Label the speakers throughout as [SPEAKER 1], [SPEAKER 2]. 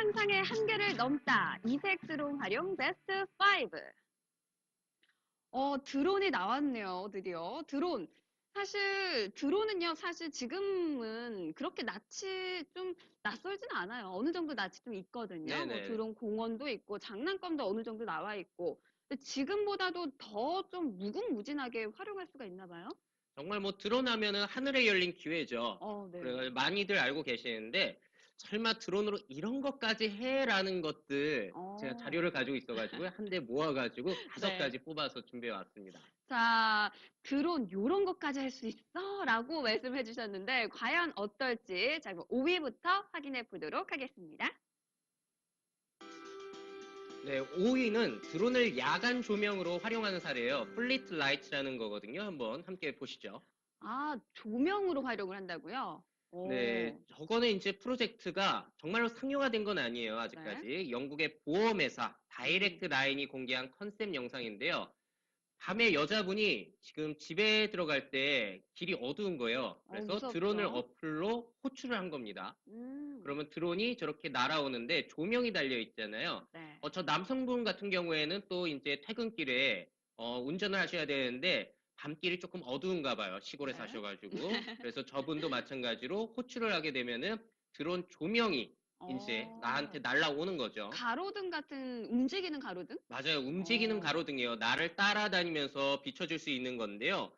[SPEAKER 1] 상상의 한계를 넘다. 이색 드론 활용 베스트 5. 드론이 나왔네요, 드디어. 드론. 사실 드론은요, 사실 지금은 그렇게 낯이 좀 낯설진 않아요. 어느 정도 낯이 좀 있거든요. 뭐
[SPEAKER 2] 네네.
[SPEAKER 1] 드론 공원도 있고 장난감도 어느 정도 나와 있고. 근데 지금보다도 더 좀 무궁무진하게 활용할 수가 있나 봐요.
[SPEAKER 2] 정말 뭐 드러나면은 하늘에 열린 기회죠.
[SPEAKER 1] 네.
[SPEAKER 2] 그래 많이들 알고 계시는데 설마 드론으로 이런 것까지 해라는 것들 제가
[SPEAKER 1] 어,
[SPEAKER 2] 자료를 가지고 있어가지고 한 대 모아가지고 다섯
[SPEAKER 1] 네.
[SPEAKER 2] 가지 뽑아서 준비해 왔습니다.
[SPEAKER 1] 자, 드론 요런 것까지 할 수 있어? 라고 말씀해 주셨는데 과연 어떨지 자, 5위부터 확인해 보도록 하겠습니다.
[SPEAKER 2] 네, 5위는 드론을 야간 조명으로 활용하는 사례예요. 플리트 라이트라는 거거든요. 한번 함께 보시죠.
[SPEAKER 1] 아, 조명으로 활용을 한다고요?
[SPEAKER 2] 네,
[SPEAKER 1] 오,
[SPEAKER 2] 저거는 이제 프로젝트가 정말로 상용화된 건 아니에요,
[SPEAKER 1] 네.
[SPEAKER 2] 아직까지. 영국의 보험회사 다이렉트
[SPEAKER 1] 음,
[SPEAKER 2] 라인이 공개한 컨셉 영상인데요. 밤에 여자분이 지금 집에 들어갈 때 길이 어두운 거예요. 그래서 드론을
[SPEAKER 1] 무섭죠?
[SPEAKER 2] 어플로 호출을 한 겁니다.
[SPEAKER 1] 음,
[SPEAKER 2] 그러면 드론이 저렇게 날아오는데 조명이 달려 있잖아요.
[SPEAKER 1] 네.
[SPEAKER 2] 저 남성분 같은 경우에는 또 이제 퇴근길에 운전을 하셔야 되는데 밤길이 조금 어두운가 봐요. 시골에
[SPEAKER 1] 네.
[SPEAKER 2] 사셔가지고. 그래서 저분도 마찬가지로 호출을 하게 되면은 드론 조명이 이제 나한테
[SPEAKER 1] 어,
[SPEAKER 2] 날아오는 거죠.
[SPEAKER 1] 가로등 같은 움직이는 가로등?
[SPEAKER 2] 맞아요. 움직이는
[SPEAKER 1] 어,
[SPEAKER 2] 가로등이에요. 나를 따라다니면서 비춰줄 수 있는 건데요.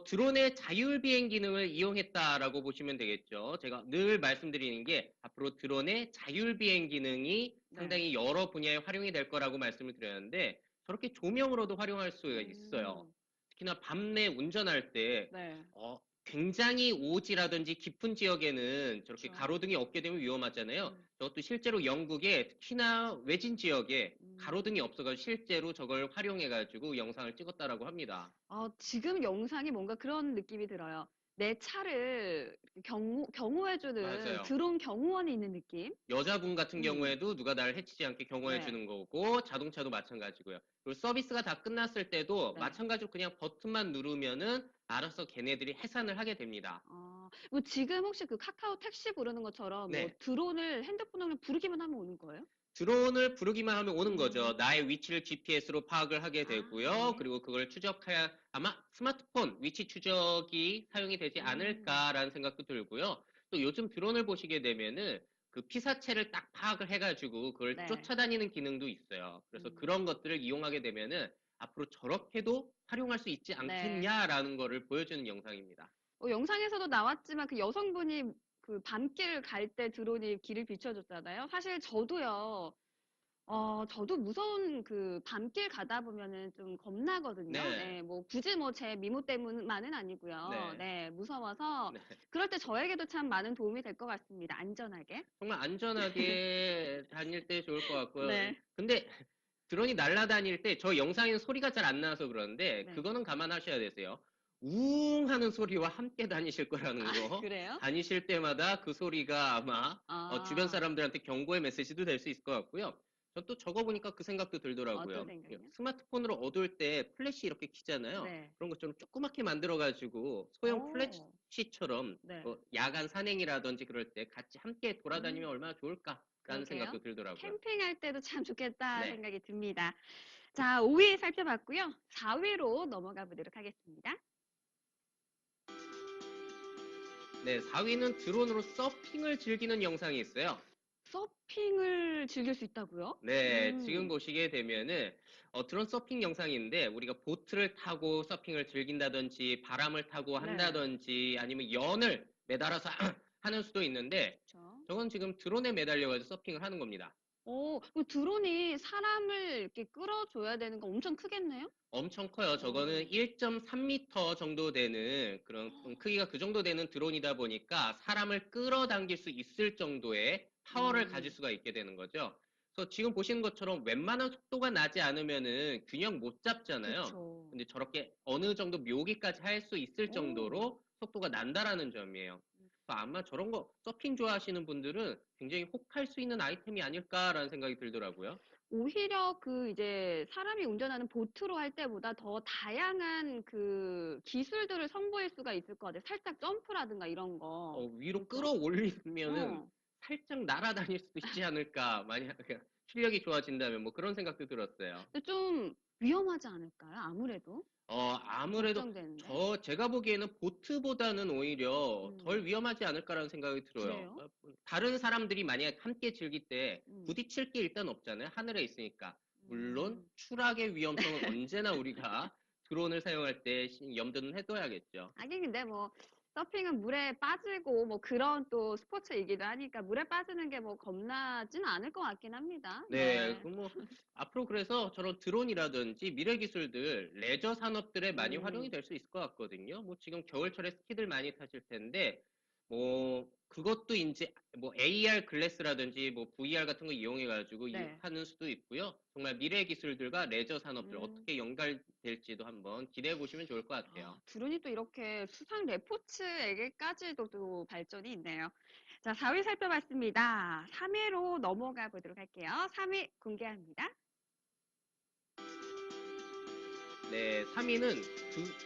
[SPEAKER 2] 드론의 자율 비행 기능을 이용했다라고 보시면 되겠죠. 제가 늘 말씀드리는 게 앞으로 드론의 자율 비행 기능이
[SPEAKER 1] 네.
[SPEAKER 2] 상당히 여러 분야에 활용이 될 거라고 말씀을 드렸는데 저렇게 조명으로도 활용할 수가 있어요.
[SPEAKER 1] 음,
[SPEAKER 2] 특히나 밤내 운전할 때
[SPEAKER 1] 네.
[SPEAKER 2] 굉장히 오지라든지 깊은 지역에는 저렇게
[SPEAKER 1] 그렇죠.
[SPEAKER 2] 가로등이 없게 되면 위험하잖아요.
[SPEAKER 1] 음,
[SPEAKER 2] 저것도 실제로 영국에 특히나 외진 지역에 가로등이
[SPEAKER 1] 음.
[SPEAKER 2] 없어가지고 실제로 저걸 활용해가지고 영상을 찍었다라고 합니다.
[SPEAKER 1] 지금 영상이 뭔가 그런 느낌이 들어요. 내 차를 경호해주는
[SPEAKER 2] 맞아요.
[SPEAKER 1] 드론 경호원이 있는 느낌?
[SPEAKER 2] 여자분 같은
[SPEAKER 1] 음,
[SPEAKER 2] 경우에도 누가 나를 해치지 않게 경호해
[SPEAKER 1] 네,
[SPEAKER 2] 주는 거고 자동차도 마찬가지고요. 그리고 서비스가 다 끝났을 때도
[SPEAKER 1] 네.
[SPEAKER 2] 마찬가지로 그냥 버튼만 누르면은 알아서 걔네들이 해산을 하게 됩니다.
[SPEAKER 1] 뭐 지금 혹시 그 카카오 택시 부르는 것처럼 뭐
[SPEAKER 2] 네.
[SPEAKER 1] 드론을 핸드폰으로 부르기만 하면 오는 거예요?
[SPEAKER 2] 드론을 부르기만 하면 오는 거죠.
[SPEAKER 1] 음,
[SPEAKER 2] 나의 위치를 GPS로 파악을 하게 되고요.
[SPEAKER 1] 네.
[SPEAKER 2] 그리고 그걸 추적해야 아마 스마트폰 위치 추적이 사용이 되지
[SPEAKER 1] 음,
[SPEAKER 2] 않을까라는 생각도 들고요. 또 요즘 드론을 보시게 되면은 그 피사체를 딱 파악을 해가지고 그걸
[SPEAKER 1] 네.
[SPEAKER 2] 쫓아다니는 기능도 있어요. 그래서
[SPEAKER 1] 음,
[SPEAKER 2] 그런 것들을 이용하게 되면은 앞으로 저렇게도 활용할 수 있지
[SPEAKER 1] 네.
[SPEAKER 2] 않겠냐라는 거를 보여주는 영상입니다.
[SPEAKER 1] 영상에서도 나왔지만 그 여성분이 그 밤길 갈 때 드론이 길을 비춰줬잖아요. 사실 저도요. 저도 무서운 그 밤길 가다 보면은 좀 겁나거든요.
[SPEAKER 2] 네,
[SPEAKER 1] 네, 뭐 굳이 뭐 제 미모 때문만은 아니고요.
[SPEAKER 2] 네,
[SPEAKER 1] 네, 무서워서
[SPEAKER 2] 네.
[SPEAKER 1] 그럴 때 저에게도 참 많은 도움이 될 것 같습니다. 안전하게.
[SPEAKER 2] 정말 안전하게 다닐 때 좋을 것 같고요.
[SPEAKER 1] 네,
[SPEAKER 2] 근데 드론이 날아다닐 때 저 영상에는 소리가 잘 안 나서 그러는데
[SPEAKER 1] 네.
[SPEAKER 2] 그거는 감안하셔야 되세요. 우웅 하는 소리와 함께 다니실 거라는 거.
[SPEAKER 1] 그래요?
[SPEAKER 2] 다니실 때마다 그 소리가 아마 주변
[SPEAKER 1] 아,
[SPEAKER 2] 사람들한테 경고의 메시지도 될 수 있을 것 같고요. 전 또 적어 보니까 그 생각도
[SPEAKER 1] 어떤
[SPEAKER 2] 들더라고요.
[SPEAKER 1] 생각이요?
[SPEAKER 2] 스마트폰으로 어두울 때 플래시 이렇게 키잖아요.
[SPEAKER 1] 네.
[SPEAKER 2] 그런 것처럼 조그맣게 만들어가지고 소형
[SPEAKER 1] 오,
[SPEAKER 2] 플래시처럼
[SPEAKER 1] 네.
[SPEAKER 2] 야간 산행이라든지 그럴 때 같이 함께 돌아다니면
[SPEAKER 1] 음,
[SPEAKER 2] 얼마나 좋을까라는
[SPEAKER 1] 그러게요.
[SPEAKER 2] 생각도 들더라고요.
[SPEAKER 1] 캠핑할 때도 참 좋겠다
[SPEAKER 2] 네.
[SPEAKER 1] 생각이 듭니다. 자, 5위 살펴봤고요. 4위로 넘어가 보도록 하겠습니다.
[SPEAKER 2] 네, 4위는 드론으로 서핑을 즐기는 영상이 있어요.
[SPEAKER 1] 서핑을 즐길 수 있다고요?
[SPEAKER 2] 네, 지금 보시게 되면은 드론 서핑 영상인데 우리가 보트를 타고 서핑을 즐긴다든지 바람을 타고
[SPEAKER 1] 네.
[SPEAKER 2] 한다든지 아니면 연을 매달아서 하는 수도 있는데
[SPEAKER 1] 그렇죠.
[SPEAKER 2] 저건 지금 드론에 매달려가지고 서핑을 하는 겁니다.
[SPEAKER 1] 그 드론이 사람을 이렇게 끌어줘야 되는 거 엄청 크겠네요?
[SPEAKER 2] 엄청 커요. 저거는
[SPEAKER 1] 오.
[SPEAKER 2] 1.3m 정도 되는 그런 좀 크기가 그 정도 되는 드론이다 보니까 사람을 끌어당길 수 있을 정도의 파워를 가질
[SPEAKER 1] 음,
[SPEAKER 2] 수가 있게 되는 거죠. 그래서 지금 보시는 것처럼 웬만한 속도가 나지 않으면은 균형 못 잡잖아요.
[SPEAKER 1] 그쵸.
[SPEAKER 2] 근데 저렇게 어느 정도 묘기까지 할 수 있을
[SPEAKER 1] 오.
[SPEAKER 2] 정도로 속도가 난다라는 점이에요. 그래서 아마 저런 거 서핑 좋아하시는 분들은 굉장히 혹할 수 있는 아이템이 아닐까라는 생각이 들더라고요.
[SPEAKER 1] 오히려 그 이제 사람이 운전하는 보트로 할 때보다 더 다양한 그 기술들을 선보일 수가 있을 것 같아요. 살짝 점프라든가 이런 거.
[SPEAKER 2] 위로
[SPEAKER 1] 그렇죠?
[SPEAKER 2] 끌어올리면은
[SPEAKER 1] 어.
[SPEAKER 2] 살짝 날아다닐 수도 있지 않을까. 만약 실력이 좋아진다면 뭐 그런 생각도 들었어요.
[SPEAKER 1] 근데 좀 위험하지 않을까요? 아무래도
[SPEAKER 2] 아무래도
[SPEAKER 1] 걱정되는데.
[SPEAKER 2] 제가 보기에는 보트보다는 오히려 덜
[SPEAKER 1] 음,
[SPEAKER 2] 위험하지 않을까라는 생각이 들어요.
[SPEAKER 1] 그래요?
[SPEAKER 2] 다른 사람들이 만약 함께 즐길 때
[SPEAKER 1] 음,
[SPEAKER 2] 부딪힐 게 일단 없잖아요. 하늘에 있으니까. 물론
[SPEAKER 1] 음.
[SPEAKER 2] 추락의 위험성은 언제나 우리가 드론을 사용할 때 염두는 해둬야겠죠.
[SPEAKER 1] 하긴 근데 뭐 서핑은 물에 빠지고 뭐 그런 또 스포츠이기도 하니까 물에 빠지는 게 뭐 겁나진 않을 것 같긴 합니다.
[SPEAKER 2] 네,
[SPEAKER 1] 네.
[SPEAKER 2] 그 뭐 앞으로 그래서 저런 드론이라든지 미래 기술들 레저 산업들에 많이 활용이
[SPEAKER 1] 음,
[SPEAKER 2] 될 수 있을 것 같거든요. 뭐 지금 겨울철에 스키들 많이 타실 텐데 뭐 그것도 이제 뭐 AR 글래스라든지 뭐 VR 같은 거 이용해 가지고
[SPEAKER 1] 네.
[SPEAKER 2] 하는 수도 있고요. 정말 미래 기술들과 레저 산업들
[SPEAKER 1] 음.
[SPEAKER 2] 어떻게 연결될지도 한번 기대해 보시면 좋을 것 같아요.
[SPEAKER 1] 드론이 또 이렇게 수상 레포츠에게까지도 또 발전이 있네요. 자, 4위 살펴봤습니다. 3위로 넘어가 보도록 할게요. 3위 공개합니다.
[SPEAKER 2] 네, 3위는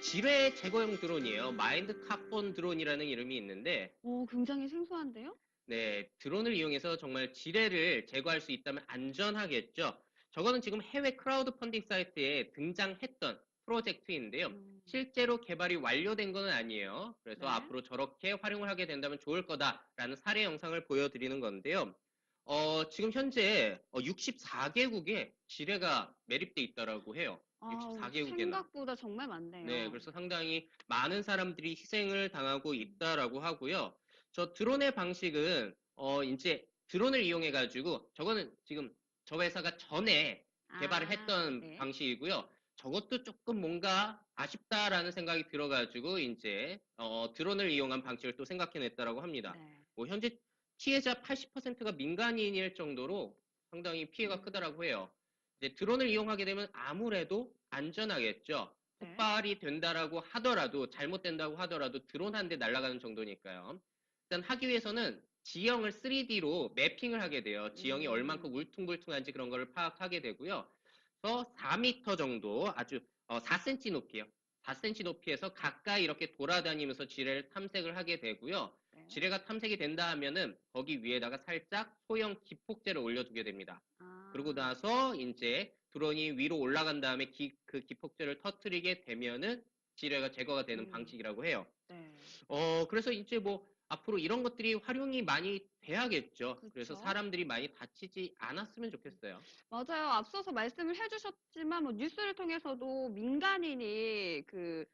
[SPEAKER 2] 지뢰 제거용 드론이에요. 마인드 카본 드론이라는 이름이 있는데
[SPEAKER 1] 오, 굉장히 생소한데요?
[SPEAKER 2] 네, 드론을 이용해서 정말 지뢰를 제거할 수 있다면 안전하겠죠. 저거는 지금 해외 크라우드 펀딩 사이트에 등장했던 프로젝트인데요.
[SPEAKER 1] 음,
[SPEAKER 2] 실제로 개발이 완료된 건 아니에요. 그래서
[SPEAKER 1] 네.
[SPEAKER 2] 앞으로 저렇게 활용을 하게 된다면 좋을 거다라는 사례 영상을 보여드리는 건데요. 지금 현재 64개국에 지뢰가 매립돼 있다라고 해요.
[SPEAKER 1] 아,
[SPEAKER 2] 64개국에나.
[SPEAKER 1] 생각보다 정말
[SPEAKER 2] 네,
[SPEAKER 1] 많네요.
[SPEAKER 2] 그래서 상당히 많은 사람들이 희생을 당하고 있다라고 하고요. 저 드론의 방식은 이제 드론을 이용해 가지고 저거는 지금 저 회사가 전에 개발을 했던
[SPEAKER 1] 네.
[SPEAKER 2] 방식이고요. 저것도 조금 뭔가 아쉽다라는 생각이 들어가지고 이제 드론을 이용한 방식을 또 생각해냈다라고 합니다.
[SPEAKER 1] 네.
[SPEAKER 2] 뭐 현재 피해자 80%가 민간인일 정도로 상당히 피해가
[SPEAKER 1] 음,
[SPEAKER 2] 크다라고 해요. 이제 드론을 이용하게 되면 아무래도 안전하겠죠.
[SPEAKER 1] 네.
[SPEAKER 2] 폭발이 된다라고 하더라도 잘못된다고 하더라도 드론 한 대 날아가는 정도니까요. 일단 하기 위해서는 지형을 3D로 매핑을 하게 돼요. 지형이 얼만큼
[SPEAKER 1] 음,
[SPEAKER 2] 울퉁불퉁한지 그런 거를 파악하게 되고요. 그래서 4m 정도 아주 4cm 높이요. 4cm 높이에서 가까이 이렇게 돌아다니면서 지뢰를 탐색을 하게 되고요.
[SPEAKER 1] 네.
[SPEAKER 2] 지뢰가 탐색이 된다 하면은 거기 위에다가 살짝 소형 기폭제를 올려두게 됩니다. 그러고
[SPEAKER 1] 아,
[SPEAKER 2] 나서 이제 드론이 위로 올라간 다음에 그 기폭제를 터트리게 되면은 지뢰가 제거가 되는
[SPEAKER 1] 음,
[SPEAKER 2] 방식이라고 해요.
[SPEAKER 1] 네.
[SPEAKER 2] 그래서 이제 뭐 앞으로 이런 것들이 활용이 많이 돼야겠죠. 그래서
[SPEAKER 1] 그쵸.
[SPEAKER 2] 사람들이 많이 다치지 않았으면 좋겠어요.
[SPEAKER 1] 맞아요. 앞서서 말씀을 해주셨지만, 뭐, 뉴스를 통해서도 민간인이 그,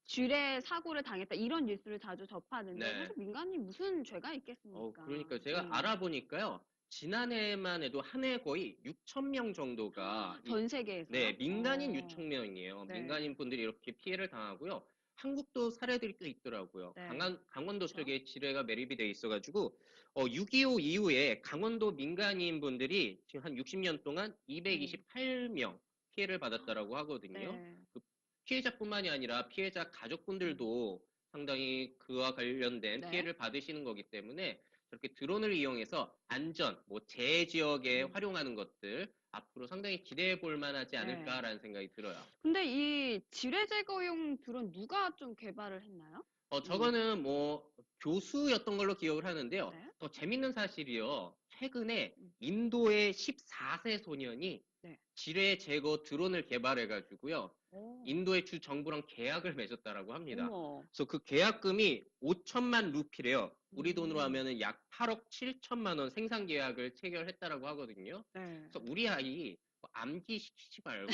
[SPEAKER 1] 쥐레 사고를 당했다. 이런 뉴스를 자주 접하는데,
[SPEAKER 2] 네.
[SPEAKER 1] 사실 민간인이 무슨 죄가 있겠습니까?
[SPEAKER 2] 그러니까 제가 알아보니까요. 지난해만 해도 한 해 거의 6천 명 정도가
[SPEAKER 1] 전
[SPEAKER 2] 네,
[SPEAKER 1] 세계에서요?
[SPEAKER 2] 민간인 6천 명이에요.
[SPEAKER 1] 네.
[SPEAKER 2] 민간인 분들이 이렇게 피해를 당하고요. 한국도 사례들이 꽤 있더라고요.
[SPEAKER 1] 네.
[SPEAKER 2] 강원도
[SPEAKER 1] 그쵸.
[SPEAKER 2] 쪽에 지뢰가 매립이 돼 있어가지고 6.25 이후에 강원도 민간인 분들이 지금 한 60년 동안
[SPEAKER 1] 음.
[SPEAKER 2] 228명 피해를 받았다라고 하거든요.
[SPEAKER 1] 네.
[SPEAKER 2] 그 피해자뿐만이 아니라 피해자
[SPEAKER 1] 음.
[SPEAKER 2] 가족분들도 상당히 그와 관련된
[SPEAKER 1] 네.
[SPEAKER 2] 피해를 받으시는 거기 때문에 저렇게 드론을 이용해서 안전, 뭐 재 지역에
[SPEAKER 1] 음.
[SPEAKER 2] 활용하는 것들 앞으로 상당히 기대해 볼 만하지
[SPEAKER 1] 네.
[SPEAKER 2] 않을까라는 생각이 들어요.
[SPEAKER 1] 근데 이 지뢰 제거용 드론 누가 좀 개발을 했나요? 이,
[SPEAKER 2] 저거는 뭐 교수였던 걸로 기억을 하는데요.
[SPEAKER 1] 네.
[SPEAKER 2] 더 재밌는 사실이요. 최근에
[SPEAKER 1] 음.
[SPEAKER 2] 인도의 14세 소년이
[SPEAKER 1] 네.
[SPEAKER 2] 지뢰 제거 드론을 개발해 가지고요.
[SPEAKER 1] 오.
[SPEAKER 2] 인도의 주 정부랑 계약을 맺었다라고 합니다.
[SPEAKER 1] 어머.
[SPEAKER 2] 그래서 그 계약금이 5천만 루피래요. 우리 돈으로
[SPEAKER 1] 음.
[SPEAKER 2] 하면은 약 8억 7천만 원 생산 계약을 체결했다라고 하거든요.
[SPEAKER 1] 네.
[SPEAKER 2] 그래서 우리 아이 뭐 암기 시키지 말고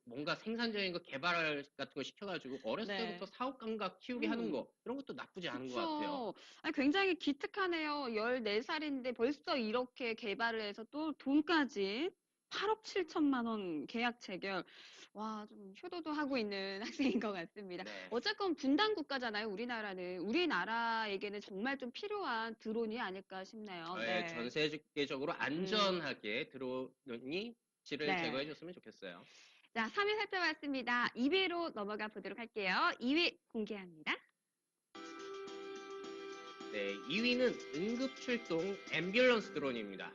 [SPEAKER 2] 뭔가 생산적인 거 개발 같은 거 시켜가지고 어렸을 때부터
[SPEAKER 1] 네.
[SPEAKER 2] 사업 감각 키우게 하는
[SPEAKER 1] 음.
[SPEAKER 2] 거 이런 것도 나쁘지 않은 것 같아요.
[SPEAKER 1] 그쵸. 아니, 굉장히 기특하네요. 14살인데 벌써 이렇게 개발을 해서 또 돈까지 8억 7천만 원 계약 체결. 와, 좀 효도도 하고 있는 학생인 것 같습니다.
[SPEAKER 2] 네.
[SPEAKER 1] 어쨌건 분단 국가잖아요, 우리나라는. 우리나라에게는 정말 좀 필요한 드론이 아닐까 싶네요.
[SPEAKER 2] 전
[SPEAKER 1] 네.
[SPEAKER 2] 세계적으로
[SPEAKER 1] 음,
[SPEAKER 2] 안전하게 드론이 지를
[SPEAKER 1] 네.
[SPEAKER 2] 제거해줬으면 좋겠어요.
[SPEAKER 1] 자, 3위 살펴봤습니다. 2위로 넘어가 보도록 할게요. 2위 공개합니다.
[SPEAKER 2] 네, 2위는 응급출동 앰뷸런스 드론입니다.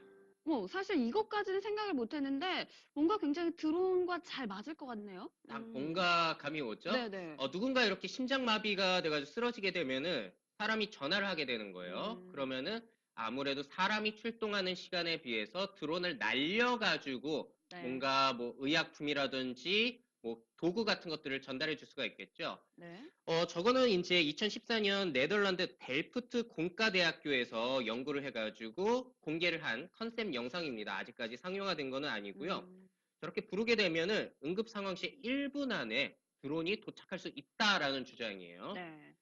[SPEAKER 1] 사실 이것까지는 생각을 못 했는데, 뭔가 굉장히 드론과 잘 맞을 것 같네요.
[SPEAKER 2] 딱 뭔가 감이 오죠?
[SPEAKER 1] 네네.
[SPEAKER 2] 누군가 이렇게 심장마비가 돼가지고 쓰러지게 되면은 사람이 전화를 하게 되는 거예요.
[SPEAKER 1] 음,
[SPEAKER 2] 그러면은 아무래도 사람이 출동하는 시간에 비해서 드론을 날려가지고
[SPEAKER 1] 네.
[SPEAKER 2] 뭔가 뭐 의약품이라든지 뭐 도구 같은 것들을 전달해 줄 수가 있겠죠.
[SPEAKER 1] 네.
[SPEAKER 2] 저거는 이제 2014년 네덜란드 델프트 공과대학교에서 연구를 해가지고 공개를 한 컨셉 영상입니다. 아직까지 상용화된 거는 아니고요.
[SPEAKER 1] 음.
[SPEAKER 2] 저렇게 부르게 되면은 응급 상황 시 1분 안에 드론이 도착할 수 있다라는 주장이에요.
[SPEAKER 1] 네.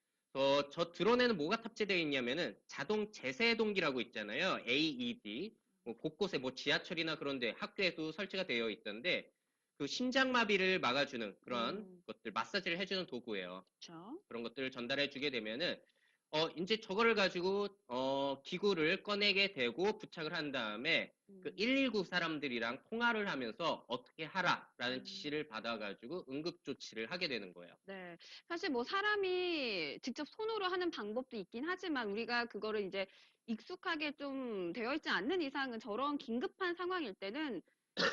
[SPEAKER 2] 저 드론에는 뭐가 탑재되어 있냐면은 자동 제세동기라고 있잖아요. AED. 뭐 곳곳에 뭐 지하철이나 그런데 학교에도 설치가 되어 있던데 그 심장마비를 막아주는 그런 것들 마사지를 해주는 도구예요.
[SPEAKER 1] 그쵸.
[SPEAKER 2] 그런 것들을 전달해 주게 되면은 이제 저거를 가지고 기구를 꺼내게 되고 부착을 한 다음에 그
[SPEAKER 1] 음.
[SPEAKER 2] 119 사람들이랑 통화를 하면서 어떻게 하라라는
[SPEAKER 1] 음.
[SPEAKER 2] 지시를 받아가지고 응급 조치를 하게 되는 거예요.
[SPEAKER 1] 네. 사실 뭐 사람이 직접 손으로 하는 방법도 있긴 하지만 우리가 그거를 이제 익숙하게 좀 되어 있지 않는 이상은 저런 긴급한 상황일 때는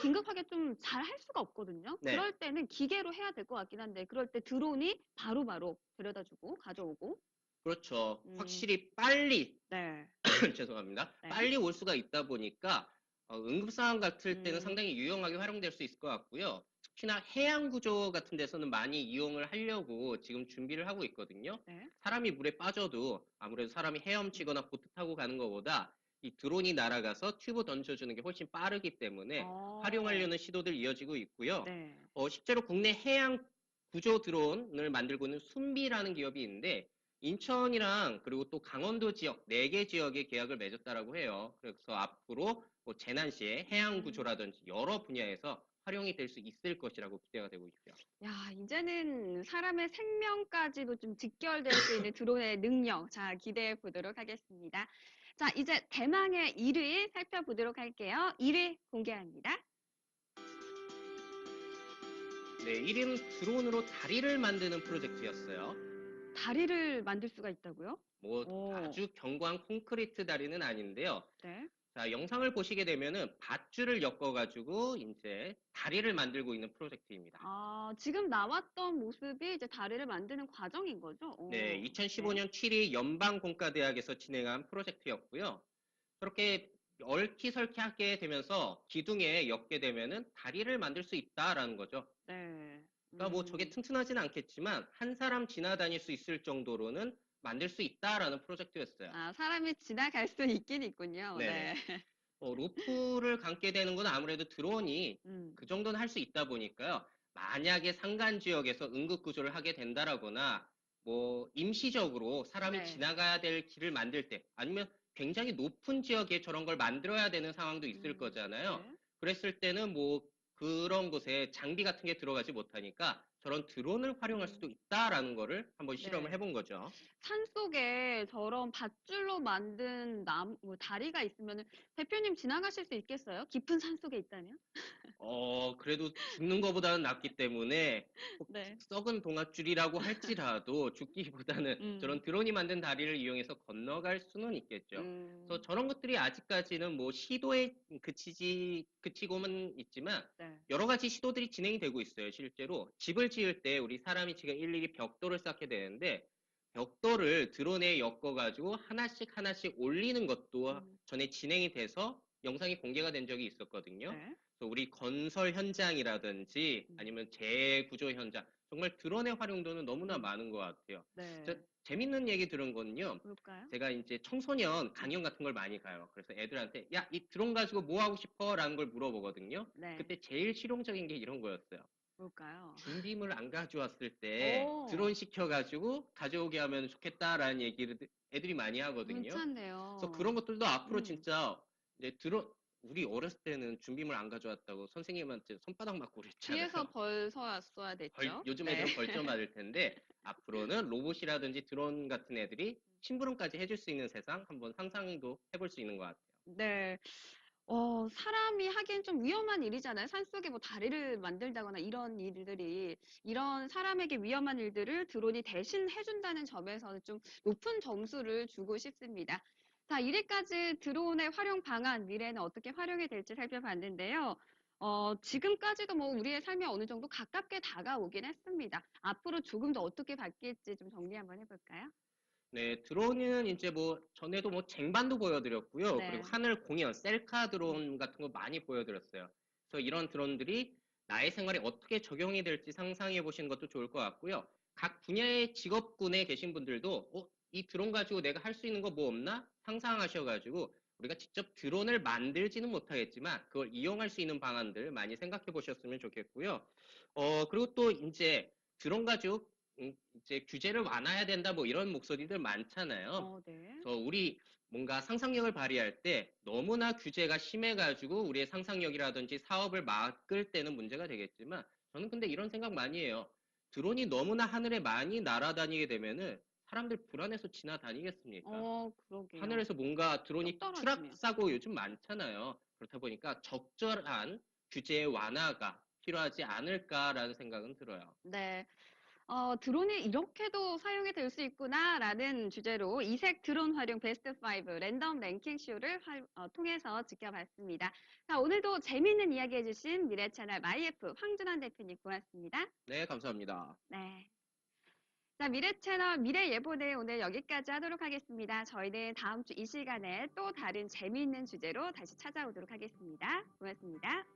[SPEAKER 1] 긴급하게 좀 잘 할 수가 없거든요.
[SPEAKER 2] 네,
[SPEAKER 1] 그럴 때는 기계로 해야 될 것 같긴 한데 그럴 때 드론이 바로바로 데려다 주고 가져오고.
[SPEAKER 2] 그렇죠.
[SPEAKER 1] 음.
[SPEAKER 2] 확실히 빨리
[SPEAKER 1] 네.
[SPEAKER 2] 죄송합니다.
[SPEAKER 1] 네.
[SPEAKER 2] 빨리 올 수가 있다 보니까 응급 상황 같을 때는
[SPEAKER 1] 음.
[SPEAKER 2] 상당히 유용하게 활용될 수 있을 것 같고요. 특히나 해양 구조 같은 데서는 많이 이용을 하려고 지금 준비를 하고 있거든요.
[SPEAKER 1] 네.
[SPEAKER 2] 사람이 물에 빠져도 아무래도 사람이 헤엄치거나 보트 타고 가는 것보다 이 드론이 날아가서 튜브 던져주는 게 훨씬 빠르기 때문에
[SPEAKER 1] 어.
[SPEAKER 2] 활용하려는 시도들 이어지고 있고요.
[SPEAKER 1] 네.
[SPEAKER 2] 실제로 국내 해양 구조 드론을 만들고 있는 순비라는 기업이 있는데 인천이랑 그리고 또 강원도 지역 4개 지역에 계약을 맺었다라고 해요. 그래서 앞으로 뭐 재난 시에 해양
[SPEAKER 1] 음.
[SPEAKER 2] 구조라든지 여러 분야에서 활용이 될 수 있을 것이라고 기대가 되고 있고요.
[SPEAKER 1] 야, 이제는 사람의 생명까지도 좀 직결될 수 있는 드론의 능력. 자, 기대해 보도록 하겠습니다. 자, 이제 대망의 1위 살펴보도록 할게요. 1위 공개합니다.
[SPEAKER 2] 네, 1위는 드론으로 다리를 만드는 프로젝트였어요.
[SPEAKER 1] 다리를 만들 수가 있다고요?
[SPEAKER 2] 뭐
[SPEAKER 1] 오,
[SPEAKER 2] 아주 견고한 콘크리트 다리는 아닌데요.
[SPEAKER 1] 네.
[SPEAKER 2] 자, 영상을 보시게 되면은 밧줄을 엮어가지고 이제 다리를 만들고 있는 프로젝트입니다.
[SPEAKER 1] 아, 지금 나왔던 모습이 이제 다리를 만드는 과정인 거죠?
[SPEAKER 2] 네,
[SPEAKER 1] 오, 네.
[SPEAKER 2] 2015년 7위 연방공과대학에서 진행한 프로젝트였고요. 그렇게 얽히설키하게 되면서 기둥에 엮게 되면은 다리를 만들 수 있다라는 거죠.
[SPEAKER 1] 네.
[SPEAKER 2] 그러니까 뭐 저게
[SPEAKER 1] 음.
[SPEAKER 2] 튼튼하진 않겠지만 한 사람 지나다닐 수 있을 정도로는 만들 수 있다라는 프로젝트였어요.
[SPEAKER 1] 아, 사람이 지나갈 수 있긴 있군요. 네.
[SPEAKER 2] 네네. 로프를 감게 되는 건 아무래도 드론이
[SPEAKER 1] 음.
[SPEAKER 2] 그 정도는 할 수 있다 보니까요. 만약에 산간 지역에서 응급 구조를 하게 된다라거나 뭐 임시적으로 사람이
[SPEAKER 1] 네.
[SPEAKER 2] 지나가야 될 길을 만들 때 아니면 굉장히 높은 지역에 저런 걸 만들어야 되는 상황도 있을 거잖아요.
[SPEAKER 1] 네.
[SPEAKER 2] 그랬을 때는 뭐 그런 곳에 장비 같은 게 들어가지 못하니까 저런 드론을 활용할
[SPEAKER 1] 음.
[SPEAKER 2] 수도 있다라는 거를 한번 실험을
[SPEAKER 1] 네.
[SPEAKER 2] 해본 거죠.
[SPEAKER 1] 산속에 저런 밧줄로 만든 뭐 다리가 있으면은 대표님 지나가실 수 있겠어요? 깊은 산속에 있다면?
[SPEAKER 2] 그래도 죽는 것보다는 낫기 때문에 꼭
[SPEAKER 1] 네.
[SPEAKER 2] 썩은 동아줄이라고 할지라도 죽기보다는
[SPEAKER 1] 음.
[SPEAKER 2] 저런 드론이 만든 다리를 이용해서 건너갈 수는 있겠죠. 그래서
[SPEAKER 1] 음.
[SPEAKER 2] 저런 것들이 아직까지는 뭐 시도에 그치고는 있지만
[SPEAKER 1] 네.
[SPEAKER 2] 여러 가지 시도들이 진행이 되고 있어요. 실제로 집을 지을 때 우리 사람이 지가 일일이 벽돌을 쌓게 되는데 벽돌을 드론에 엮어가지고 하나씩 하나씩 올리는 것도
[SPEAKER 1] 음.
[SPEAKER 2] 전에 진행이 돼서 영상이 공개가 된 적이 있었거든요.
[SPEAKER 1] 네.
[SPEAKER 2] 그래서 우리 건설 현장이라든지
[SPEAKER 1] 음.
[SPEAKER 2] 아니면 재구조 현장 정말 드론의 활용도는 너무나
[SPEAKER 1] 음.
[SPEAKER 2] 많은 것 같아요.
[SPEAKER 1] 네.
[SPEAKER 2] 재밌는 얘기 들은 거는요.
[SPEAKER 1] 볼까요?
[SPEAKER 2] 제가 이제 청소년
[SPEAKER 1] 음.
[SPEAKER 2] 강연 같은 걸 많이 가요. 그래서 애들한테 야, 이 드론 가지고 뭐 하고 싶어? 라는 걸 물어보거든요.
[SPEAKER 1] 네.
[SPEAKER 2] 그때 제일 실용적인 게 이런 거였어요.
[SPEAKER 1] 볼까요?
[SPEAKER 2] 준비물 안 가져왔을 때
[SPEAKER 1] 오,
[SPEAKER 2] 드론 시켜가지고 가져오게 하면 좋겠다라는 얘기를 애들이 많이 하거든요. 그래서
[SPEAKER 1] 괜찮네요.
[SPEAKER 2] 그런 것들도 앞으로
[SPEAKER 1] 음.
[SPEAKER 2] 진짜 이제 드론 우리 어렸을 때는 준비물 안 가져왔다고 선생님한테 손바닥 맞고
[SPEAKER 1] 귀에서
[SPEAKER 2] 그랬잖아요.
[SPEAKER 1] 벌 서왔어야 됐죠.
[SPEAKER 2] 요즘
[SPEAKER 1] 네.
[SPEAKER 2] 애들은 벌점 받을 텐데 앞으로는 로봇이라든지 드론 같은 애들이 심부름까지 해줄 수 있는 세상 한번 상상도 해볼 수 있는 것 같아요.
[SPEAKER 1] 네. 사람이 하기엔 좀 위험한 일이잖아요. 산속에 뭐 다리를 만들다거나 이런 일들이, 이런 사람에게 위험한 일들을 드론이 대신 해준다는 점에서는 좀 높은 점수를 주고 싶습니다. 자, 1위까지 드론의 활용 방안, 미래에는 어떻게 활용이 될지 살펴봤는데요. 지금까지도 뭐 우리의 삶에 어느 정도 가깝게 다가오긴 했습니다. 앞으로 조금 더 어떻게 바뀔지 좀 정리 한번 해볼까요?
[SPEAKER 2] 네, 드론은 이제 뭐 전에도 뭐 쟁반도 보여드렸고요. 그리고
[SPEAKER 1] 네.
[SPEAKER 2] 하늘 공연, 셀카 드론 같은 거 많이 보여드렸어요. 그래서 이런 드론들이 나의 생활에 어떻게 적용이 될지 상상해 보시는 것도 좋을 것 같고요. 각 분야의 직업군에 계신 분들도 이 드론 가지고 내가 할 수 있는 거 뭐 없나? 상상하셔가지고 우리가 직접 드론을 만들지는 못하겠지만 그걸 이용할 수 있는 방안들 많이 생각해 보셨으면 좋겠고요. 그리고 또 이제 드론 가지고 이제 규제를 완화해야 된다 뭐 이런 목소리들 많잖아요.
[SPEAKER 1] 네.
[SPEAKER 2] 그래서 우리 뭔가 상상력을 발휘할 때 너무나 규제가 심해가지고 우리의 상상력이라든지 사업을 막을 때는 문제가 되겠지만 저는 근데 이런 생각 많이 해요. 드론이 너무나 하늘에 많이 날아다니게 되면은 사람들 불안해서 지나다니겠습니까?
[SPEAKER 1] 그러게요.
[SPEAKER 2] 하늘에서 뭔가
[SPEAKER 1] 뚝
[SPEAKER 2] 드론이 추락
[SPEAKER 1] 떨어지면.
[SPEAKER 2] 사고 요즘 많잖아요. 그렇다 보니까 적절한 규제 완화가 필요하지 않을까라는 생각은 들어요.
[SPEAKER 1] 네. 드론이 이렇게도 사용이 될 수 있구나라는 주제로 이색 드론 활용 베스트 5 랜덤 랭킹 쇼를 통해서 지켜봤습니다. 자, 오늘도 재미있는 이야기 해주신 미래 채널 마이F 황준환 대표님 고맙습니다.
[SPEAKER 2] 네, 감사합니다.
[SPEAKER 1] 네. 자, 미래 채널 미래 예보는 오늘 여기까지 하도록 하겠습니다. 저희는 다음 주 이 시간에 또 다른 재미있는 주제로 다시 찾아오도록 하겠습니다. 고맙습니다.